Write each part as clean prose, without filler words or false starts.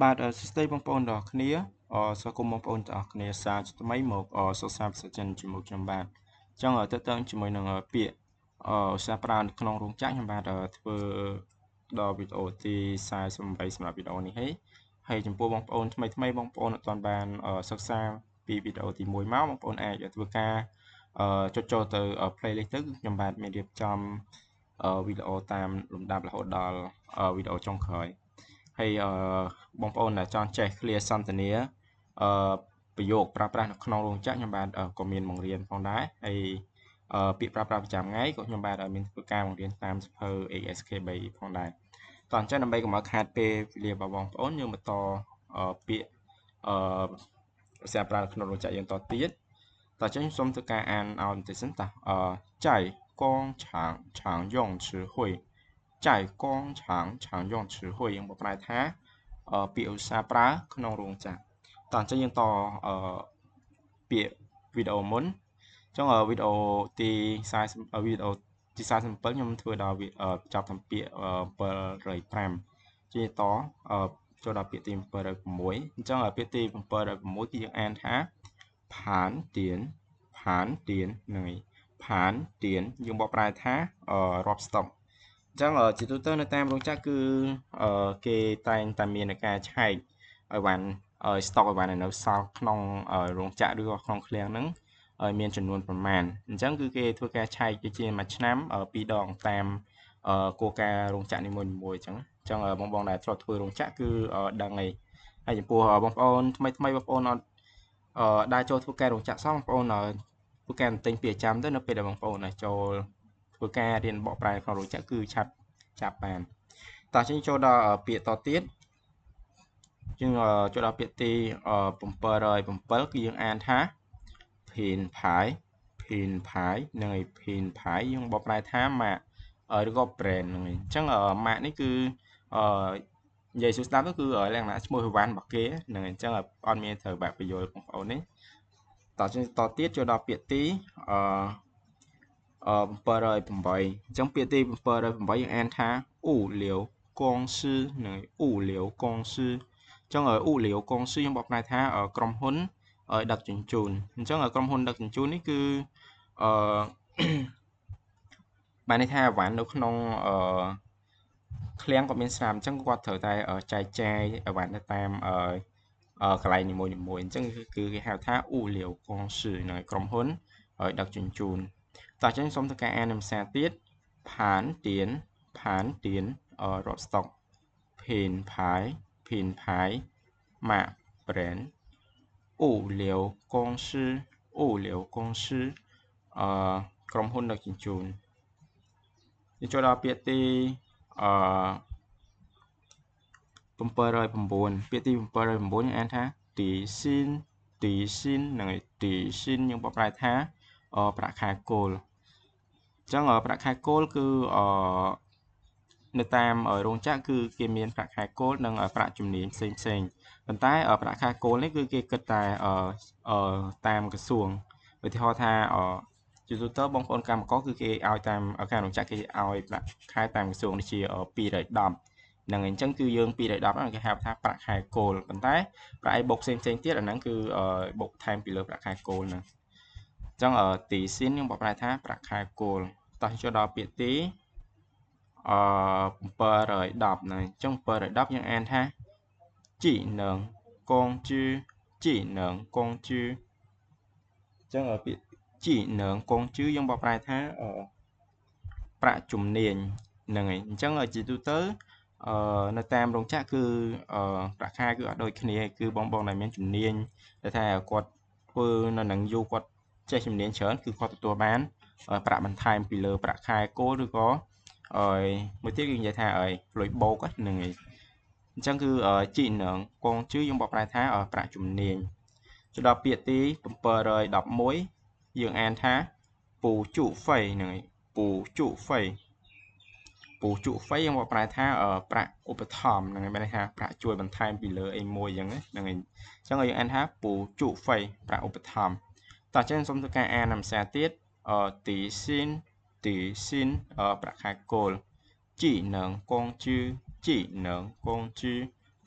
បាទសួស្តីបងប្អូនទាំងអស់គ្នាសូមគុំបងប្អូនទាំងអស់គ្នាសាជាថ្មីមកសិក្សាភាសាចិនជាមួយខ្ញុំបាទអញ្ចឹងតើតើជាមួយនឹងពាក្យឧស្សាហ៍ប្រើនៅក្នុងរោងចក្រខ្ញុំបាទធ្វើដល់វីដេអូទី48សម្រាប់វីដេអូនេះហើយចំពោះបងប្អូនថ្មីបងប្អូនអត់ទាន់បានសិក្សាពីវីដេអូទី1មកបងប្អូនអាចធ្វើការចុចចូលទៅ playlist ទៅខ្ញុំបាទមានរៀបចំវីដេអូតាមលំដាប់រហូតដល់វីដេអូចុងក្រោយហើយបងប្អូនដែលចង់ចេះ clear សន្ទនាប្រយោគប្រើប្រាស់នៅក្នុងរោងចក្រខ្ញុំបាទក៏មានបង្រៀនផងដែរហើយពាក្យប្រើប្រាស់ប្រចាំថ្ងៃក៏ខ្ញុំបាទមានធ្វើការបង្រៀនតាមសៀវភៅ ASK3 ផងដែរតោះអញ្ចឹងដើម្បីកុំឲ្យខាតពេលវេលារបស់បងប្អូនយើងបន្តពាក្យភាសាប្រើក្នុងរោងចក្រយើងតទៀតតោះអញ្ចឹងសូមធ្វើការអានឲ្យបន្តិចសិនតោះ在工厂常用词汇在工厂常用词汇យើងបកប្រែថាពាក្យឧស្សាហ៍ប្រើក្នុងរោងចក្រតោះអញ្ចឹងយើងតពាក្យវីដេអូមុនអញ្ចឹងវីដេអូទី40វីដេអូទី47ខ្ញុំធ្វើដល់ចប់តាមពាក្យ705ជាតចូលដល់ពាក្យទី706អញ្ចឹងពាក្យទី706គឺយើងអានថាផានទៀនផានទៀនហ្នឹងហើយផានទៀនយើងបកប្រែថារាប់ស្តុកអញ្ចឹងជាទូទៅនៅតាមរោងចក្រគឺគេតែងតែមានការឆែកអីវ៉ាន់ស្តុកអីវ៉ាន់នៅសល់ក្នុងរោងចក្រឬក៏ក្នុងឃ្លាំងហ្នឹងឲ្យមានចំនួនប្រមាណអញ្ចឹងគឺគេធ្វើការឆែកទៅជាមួយឆ្នាំ2ដងតាមគោលការណ៍រោងចក្រនីមួយៗអញ្ចឹងបងដែលធ្លាប់ធ្វើរោងចក្រគឺដឹងហើយចំពោះបងប្អូនថ្មីបងប្អូនអត់ដើរចូលធ្វើការរោងចក្រសោះបងប្អូនធ្វើការទិញពាក្យចាំទៅនៅពេលដែលបងប្អូនចូលធ្វើការរៀនបកប្រែក្នុងរោងចក្រគឺឆាប់ចាប់បានតោះយើងចូលដល់ពាក្យតទៀតយើងចូលដល់ពាក្យទី707គឺយើងអានថាភីនផាយភីនផាយនឹងឯភីនផាយយើងបកប្រែថាម៉ាកឬក៏ brand ហ្នឹងឯងអញ្ចឹងម៉ាកនេះគឺនិយាយស្ដាប់ទៅគឺលក្ខណៈឈ្មោះអីវ៉ាន់របស់គេហ្នឹងអញ្ចឹងអត់មានត្រូវបាក់បញ្យល់បងប្អូននេះតទៀតចូលដល់ពាក្យទី708អញ្ចឹងពាក្យទី708យើងអានថាអ៊ូលាវកងស៊ឺនឹងអ៊ូលាវកងស៊ឺអញ្ចឹងអ៊ូលាវកងស៊ឺយើងបកប្រែថាក្រុមហ៊ុនដឹកជញ្ជូនអញ្ចឹងក្រុមហ៊ុនដឹកជញ្ជូននេះគឺបានន័យថាអីវ៉ាន់នៅក្នុងឃ្លាំងគាត់មានស្រាប់អញ្ចឹងគាត់ត្រូវតែចែកចាយអីវ៉ាន់ទៅតាមកន្លែងនីមួយអញ្ចឹងគឺគេហៅថាអ៊ូលាវកងស៊ឺនៅក្រុមហ៊ុនដឹកជញ្ជូនតោះអញ្ចឹងសូមធ្វើការអានភាសាទៀតផានទៀនរាប់ស្តុកភេនផាយម៉ាក brand អ៊ូលាវកងស៊ឺក្រុមហ៊ុនដឹកជញ្ជូនយើងចូលដល់ពាក្យទី709ពាក្យទី709យើងអានថាទីស៊ីននឹងទីស៊ីនយើងបកប្រែថាប្រាក់ខែគោលអញ្ចឹងប្រាក់ខែគោលគឺនៅតាមរោងចក្រគឺគេមានប្រាក់ខែគោលនិងប្រាក់ជំនាញផ្សេងប៉ុន្តែប្រាក់ខែគោលនេះគឺគេគិតតែតាមក្រសួងឧទាហរណ៍ថាជាទូទៅបងប្អូនកម្មករគឺគេឲ្យតាមការរោងចក្រគេឲ្យប្រាក់ខែតាមក្រសួងដូចជា210ហ្នឹងអញ្ចឹងគឺយើង210ហ្នឹងគេហៅថាប្រាក់ខែគោលប៉ុន្តែប្រាក់ឯបុកផ្សេងទៀតអាហ្នឹងគឺបុកថែមពីលើប្រាក់ខែគោលហ្នឹងអញ្ចឹងទីស៊ីនខ្ញុំបកប្រែថាប្រាក់ខែគោលតោះចូលដល់ពាក្យទី710ហ្នឹងអញ្ចឹង710យើងអានថាជីនឹងកងជឺជីនឹងកងជឺអញ្ចឹងពាក្យជីនឹងកងជឺយើងបកប្រែថាប្រាក់ជំនាញហ្នឹងឯងអញ្ចឹងជាទូទៅនៅតាមរោងចក្រគឺប្រាក់ខែគឺអត់ដូចគ្នាគឺបងដែលមានជំនាញដែលថាគាត់ធ្វើនៅនឹងយូរគាត់ចេះជំនាញច្រើនគឺគាត់ទទួលបានប្រាក់បន្ថែមពីលើប្រាក់ខែគោលឬក៏មួយទៀតគឺនិយាយថាលុយបោកហ្នឹងឯងអញ្ចឹងគឺជីនឹងកងជឺយើងបកប្រែថាប្រាក់ជំនាញចូលដល់ពាក្យទី711យើងអានថាពូជុហ្វៃហ្នឹងឯងពូជុហ្វៃយើងបកប្រែថាប្រាក់ឧបត្ថម្ភហ្នឹងមានន័យថាប្រាក់ជួយបន្ថែមពីលើអីមួយអញ្ចឹងហ្នឹងឯងអញ្ចឹងយើងអានថាពូជុហ្វៃប្រាក់ឧបត្ថម្ភតោះអញ្ចឹងសូមធ្វើការអានភាសាទៀតទីស៊ីនប្រាក់ខែគោលជីនឹងកងជឺ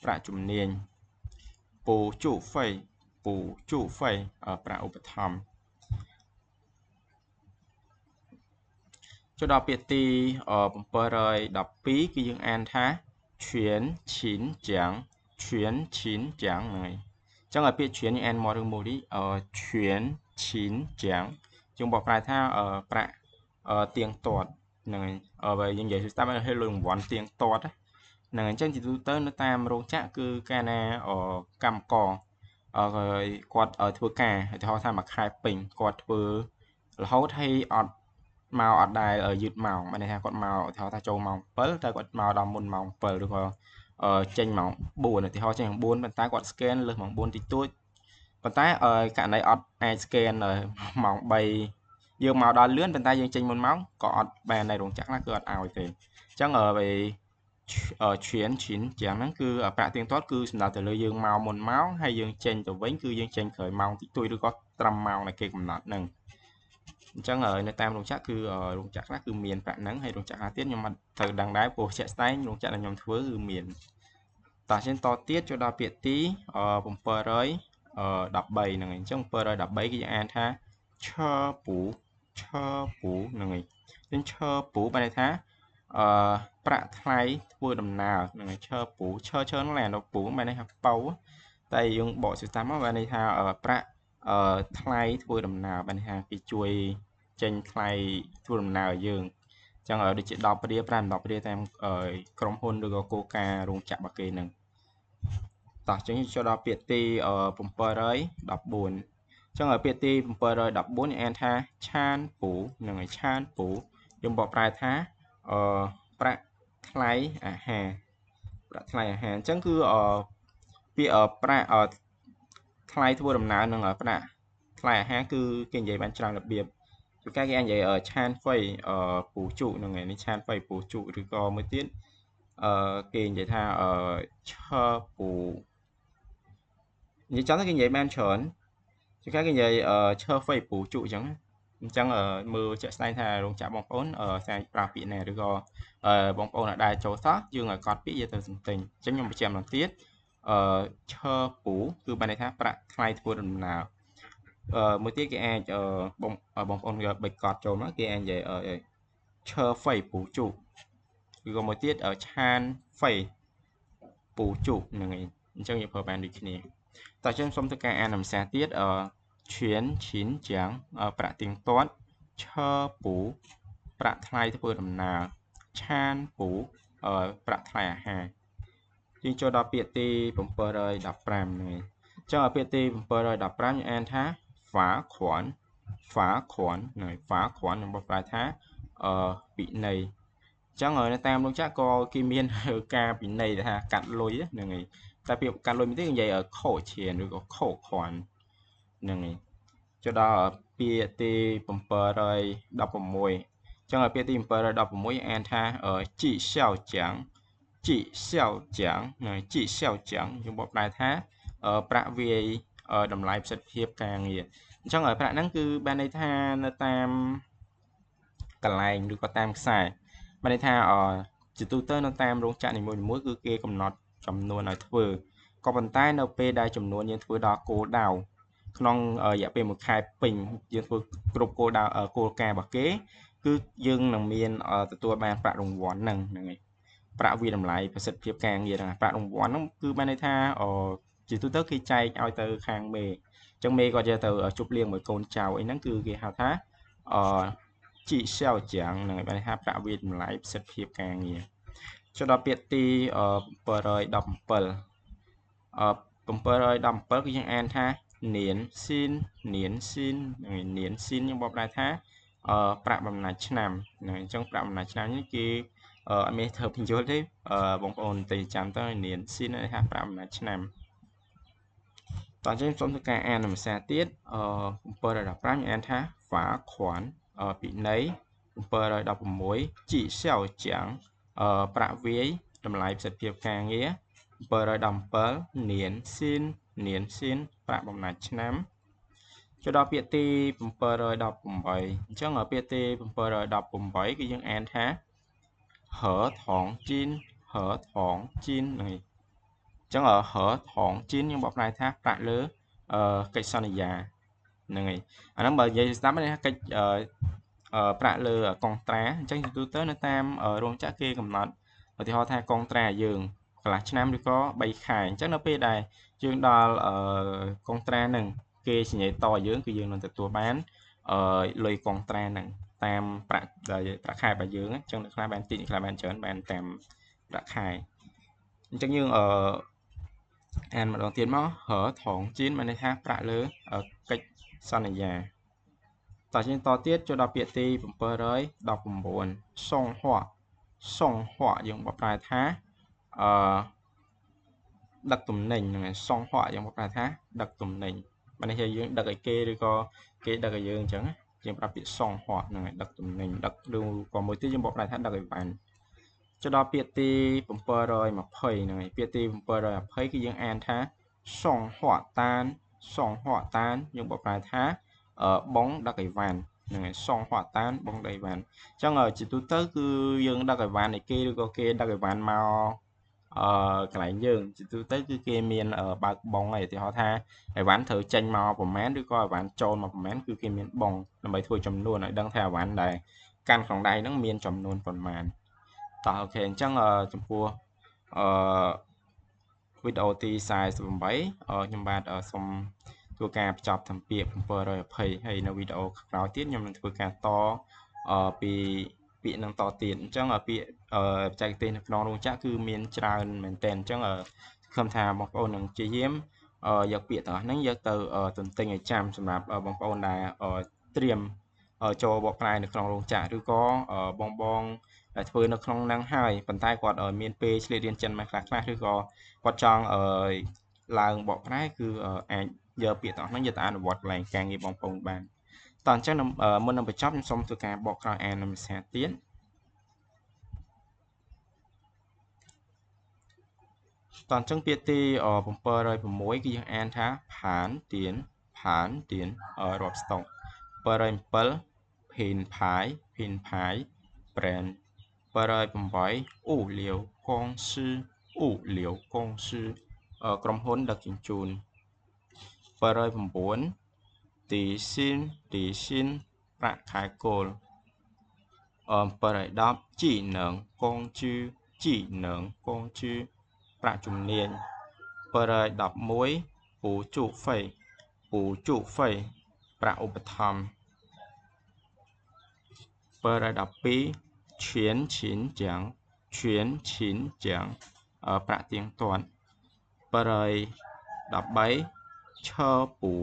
ប្រាក់ជំនាញពូជុហ្វៃប្រាក់ឧបត្ថម្ភចូលដល់ពាក្យទី712គឺយើងអានថាឈឿនឈីនចាំងឈឿនឈីនចាំងហ្នឹងហើយអញ្ចឹងឲ្យពាក្យឈឿនយើងអានមកឬមកនេះឈឿនឈីនចាំងយើងបកប្រែថាប្រាក់ទៀងទាត់ហ្នឹងហើយយើងនិយាយស្ដាប់ឲ្យលុយរង្វាន់ទៀងទាត់ហ្នឹងអញ្ចឹងជាទូទៅនៅតាមរោងចក្រគឺកាលណាកម្មករគាត់ធ្វើការឧទាហរណ៍ថាមួយខែពេញគាត់ធ្វើរហូតហើយអត់មកអត់ដែលយឺតម៉ោងបានន័យថាគាត់មកឧទាហរណ៍ថាចូលម៉ោង7តែគាត់មកដល់មុនម៉ោង7ឬក៏ចេញម៉ោង4ឧទាហរណ៍ចេញម៉ោង4ប៉ុន្តែគាត់ scan លើសម៉ោង4តិចតួចប៉ុន្តែករណីអត់អាច scan ម៉ោង3យើងមកដល់លឿនប៉ុន្តែយើងចេញមុនម៉ោងក៏អត់បានในរោងចក្រខ្លះគឺអត់ឲ្យទេអញ្ចឹងឈៀនជាងហ្នឹងគឺប្រាក់ទៀងទាត់គឺសំដៅទៅលើយើងមកមុនម៉ោងហើយយើងចេញទៅវិញគឺយើងចេញក្រោយម៉ោងតិចតួចឬក៏ត្រឹមម៉ោងដែលគេកំណត់ហ្នឹងអញ្ចឹងនៅតាមរោងចក្រគឺរោងចក្រខ្លះគឺមានប្រាក់ហ្នឹងហើយរោងចក្រខ្លះទៀតខ្ញុំអត់ត្រូវដឹងដែរព្រោះជាក់ស្ដែងរោងចក្រដែលខ្ញុំធ្វើគឺមានតោះចេញតទៀតចូលដល់ពាក្យទី713ហ្នឹងហើយអញ្ចឹង713គឺយើងអានថាឈើពូហ្នឹងហើយអញ្ចឹងឈើពូបានន័យថាប្រាក់ថ្លៃធ្វើដំណើរហ្នឹងហើយឈើពូឈើហ្នឹងឡានពូបានន័យថាប៉ៅតែយើងបកស្រាយតាមមកបានន័យថាប្រាក់ថ្លៃធ្វើដំណើរបានន័យថាគេជួយចេញថ្លៃធ្វើដំណើរយើងអញ្ចឹងដូចជា10រៀល5-10រៀលតាមក្រុមហ៊ុនឬក៏គោលការណ៍រោងចក្ររបស់គេហ្នឹងតោះអញ្ចឹងចូលដល់ពាក្យទី714អញ្ចឹងពាក្យទី714អានថាឆានពូហ្នឹងហើយឆានពូយើងបកប្រែថាប្រាក់ថ្លៃអាហារអញ្ចឹងគឺពាក្យប្រាក់ថ្លៃធ្វើដំណើរនឹងប្រាក់ថ្លៃអាហារគឺគេនិយាយបានច្រើនរបៀបគឺគេអាចនិយាយឆានហ្វៃពូជុហ្នឹងហើយនេះឆានហ្វៃពូជុឬក៏មួយទៀតគេនិយាយថាឈើពូនិយាយចាំទៅគេនិយាយបានច្រើនជាគេនិយាយឈើហ្វៃពូជុអញ្ចឹងមើលជាក់ស្ដែងថារោងចក្របងប្អូនអាចប្រើពាក្យណាឬក៏បងប្អូនដែលចូលសោះយើងឲ្យកត់ពាក្យយកទៅសំទិញអញ្ចឹងខ្ញុំបញ្ជាក់ម្ដងទៀតឈើពូគឺបានន័យថាប្រាក់ថ្លៃធ្វើដំណើរមួយទៀតគេអាចបងប្អូនយកបិចកត់ចូលមកគេអាចនិយាយឈើហ្វៃពូជុឬក៏មួយទៀតឆានហ្វៃពូជុហ្នឹងហើយអញ្ចឹងយើងប្រើបានដូចគ្នាតោះចឹងសូមធ្វើការអានភាសាទៀតឈៀនឈីនចាំងប្រាក់ទៀងទាត់ឈើពូប្រាក់ថ្លៃធ្វើដំណើរឆានពូប្រាក់ថ្លៃអាហារយើងចូលដល់ពាក្យទី715ហ្នឹងហើយអញ្ចឹងពាក្យទី715យើងអានថាហ្វាគ្រាន់ហ្នឹងហើយហ្វាគ្រាន់ខ្ញុំបកប្រែថាពិន័យអញ្ចឹងនៅតាមរោងចក្រក៏គេមានការពិន័យថាកាត់លុយហ្នឹងហើយតែពាក្យកាត់លុយមិនទេនិយាយខូចឈានឬក៏ខូចគ្រាន់ហ្នឹងហើយចូលដល់ពាក្យទី716អញ្ចឹងពាក្យទី716អានថាជីសျောက်ចាំងខ្ញុំបកប្រែថាប្រាក់វាយតម្លៃប្រសិទ្ធភាពការងារអញ្ចឹងប្រាក់ហ្នឹងគឺបានន័យថានៅតាមកន្លែងឬក៏តាមខ្សែបានន័យថាជាទូទៅនៅតាមរោងចក្រនីមួយៗគឺគេកំណត់ចំនួនឲ្យធ្វើក៏ប៉ុន្តែនៅពេលដែលចំនួនយើងធ្វើដល់គោលដៅក្នុងរយៈពេល1ខែពេញយើងធ្វើគ្រប់គោលដៅគោលការណ៍របស់គេគឺយើងនឹងមានទទួលបានប្រាក់រង្វាន់ហ្នឹងហើយប្រាក់វាតម្លៃប្រសិទ្ធភាពការងារហ្នឹងប្រាក់រង្វាន់ហ្នឹងគឺបានន័យថាជាទូទៅគេចែកឲ្យទៅខាងមេអញ្ចឹងមេគាត់យកទៅជប់លៀងមួយកូនចៅអីហ្នឹងគឺគេហៅថាជីសျောက်ចាំងហ្នឹងហើយបានន័យថាប្រាក់វាតម្លៃប្រសិទ្ធភាពការងារចូលដល់ពាក្យទី717គឺយើងអានថានៀនស៊ីនខ្ញុំបកប្រែថាប្រាក់បំណាច់ឆ្នាំហ្នឹងអញ្ចឹងប្រាក់បំណាច់ឆ្នាំនេះគេអត់មានធ្វើបញ្យល់ទេបងប្អូនទៅចាំទៅនៀនស៊ីននេះថាប្រាក់បំណាច់ឆ្នាំតោះអញ្ចឹងសូមធ្វើការអានភាសាទៀត715អានថាហ្វាគ្រាន់ពិន័យ716ជីសျောက်ចាំងប្រាក់វាយតម្លៃប្រសិទ្ធភាពការងារ717នៀនស៊ីនប្រាក់បំណាច់ឆ្នាំចូលដល់ពាក្យទី718អញ្ចឹងពាក្យទី718គឺយើងអានថាហឺថងជីនហ្នឹង ចឹងហឺថងជីនយើងបកប្រែថាប្រាក់លើកិច្ចសន្យាហ្នឹងហើយអាហ្នឹងបើនិយាយស្ដាប់នេះកិច្ចប្រាក់លើកុងត្រាអញ្ចឹងទូទៅនៅតាមរោងចក្រគេកំណត់ឧទាហរណ៍ថាកុងត្រាយើងកន្លះឆ្នាំឬក៏3ខែអញ្ចឹងនៅពេលដែលយើងដល់កុងត្រាហ្នឹងគេសញ្ញាតយើងគឺយើងនឹងទទួលបានលុយកុងត្រាហ្នឹងតាមប្រាក់ខែរបស់យើងអញ្ចឹងអ្នកខ្លះបានតិចអ្នកខ្លះបានច្រើនបានតាមប្រាក់ខែអញ្ចឹងយើងអានម្ដងទៀតមកហឺថងជីនមានន័យថាប្រាក់លើកិច្ចសន្យាតោះយើងតទៀតចូលដល់ពាក្យទី719សុងហួយើងបកប្រែថាដឹកទំនិញហ្នឹងហើយសុងហួយើងបកប្រែថាដឹកទំនិញបានន័យថាយើងដឹកឲ្យគេឬក៏គេដឹកឲ្យយើងអញ្ចឹងយើងប្រើពាក្យសុងហួហ្នឹងហើយដឹកទំនិញដឹកឬក៏មួយទៀតយើងបកប្រែថាដឹកឲ្យបានចូលដល់ពាក្យទី720ហ្នឹងហើយពាក្យទី720គឺយើងអានថាសុងហួតានយើងបកប្រែថាបងដឹកអីវ៉ាន់ហ្នឹងហើយសុងហួតានបងដឹកអីវ៉ាន់អញ្ចឹងជាទូទៅគឺយើងដឹកអីវ៉ាន់ឲ្យគេឬក៏គេដឹកអីវ៉ាន់មកកន្លែងយើងជាទូទៅគឺគេមានបើកបងហើយឧទាហរណ៍ថាអីវ៉ាន់ត្រូវចេញមកប្រមាណឬក៏អីវ៉ាន់ចូលមកប្រមាណគឺគេមានបងដើម្បីធ្វើចំនួនឲ្យដឹងថាអីវ៉ាន់ដែលកាន់ក្នុងដៃហ្នឹងមានចំនួនប៉ុន្មានតោះអូខេអញ្ចឹងចំពោះវីដេអូទី48ខ្ញុំបាទសូមធ្វើការបញ្ចប់តាមពាក្យ720ហើយនៅវីដេអូក្រោយទៀតខ្ញុំនឹងធ្វើការតពីពាក្យនឹងតទៀតអញ្ចឹងពាក្យបច្ចេកទេសនៅក្នុងរោងចក្រគឺមានច្រើនមែនទែនអញ្ចឹងខ្ញុំថាបងប្អូននឹងព្យាយាមយកពាក្យទាំងអស់ហ្នឹងយកទៅទន្ទិញឲ្យចាំសម្រាប់បងប្អូនដែលត្រៀមចូលបកប្រែនៅក្នុងរោងចក្រឬក៏បងដែលធ្វើនៅក្នុងហ្នឹងហើយប៉ុន្តែគាត់មានពេលឆ្លៀតរៀនចិនមកខ្លះឬក៏គាត់ចង់ឡើងបកប្រែគឺអាចយកពាក្យទាំងអស់ហ្នឹងយកទៅអនុវត្តកន្លែងការងារបងប្អូនបានតោះអញ្ចឹងមុននឹងបញ្ចប់ខ្ញុំសូមធ្វើការបកក្រោយអានភាសាទៀតតោះអញ្ចឹងពាក្យទី706គឺយើងអានថាផានទៀនរាប់ស្តុក707ភេនផាយ brand 708អូលាវកងsưក្រុមហ៊ុនដឹកជញ្ជូន709ទីស៊ីនប្រាក់ខែគោល710ជីនងកងជឺប្រាក់ជំនាញ711ពូជូហ្វេប្រាក់ឧបត្ថម្ភ712ឈៀនឈិនចាំងប្រាក់ទៀងទាត់713ឈើពូ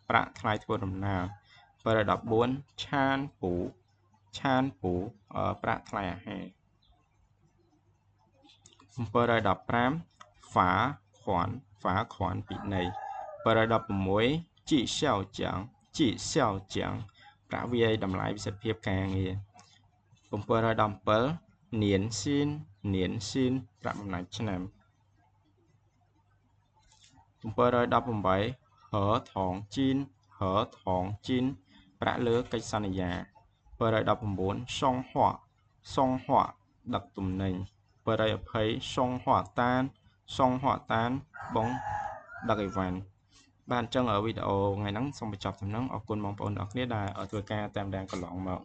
ប្រាក់ថ្លៃធ្វើដំណើរ714ឆានពូប្រាក់ថ្លៃអាហារ715ហ្វាខ្វាន់ពិន័យ716ជីសៅចាំងប្រាក់វាយតម្លៃវិសិទ្ធភាពការងារ717នានស៊ីនប្រាក់បំណាច់ឆ្នាំ718ហឺថងជីនប្រាក់លើកិច្ចសន្យា719សុងហួដឹកទំនិញ720សុងហួតានបងដឹកអីវ៉ាន់បាទអញ្ចឹងវីដេអូថ្ងៃហ្នឹងសូមបញ្ចប់ត្រឹមហ្នឹងអរគុណបងប្អូនទាំងអស់គ្នាដែលធ្វើការតាមដានកន្លងមក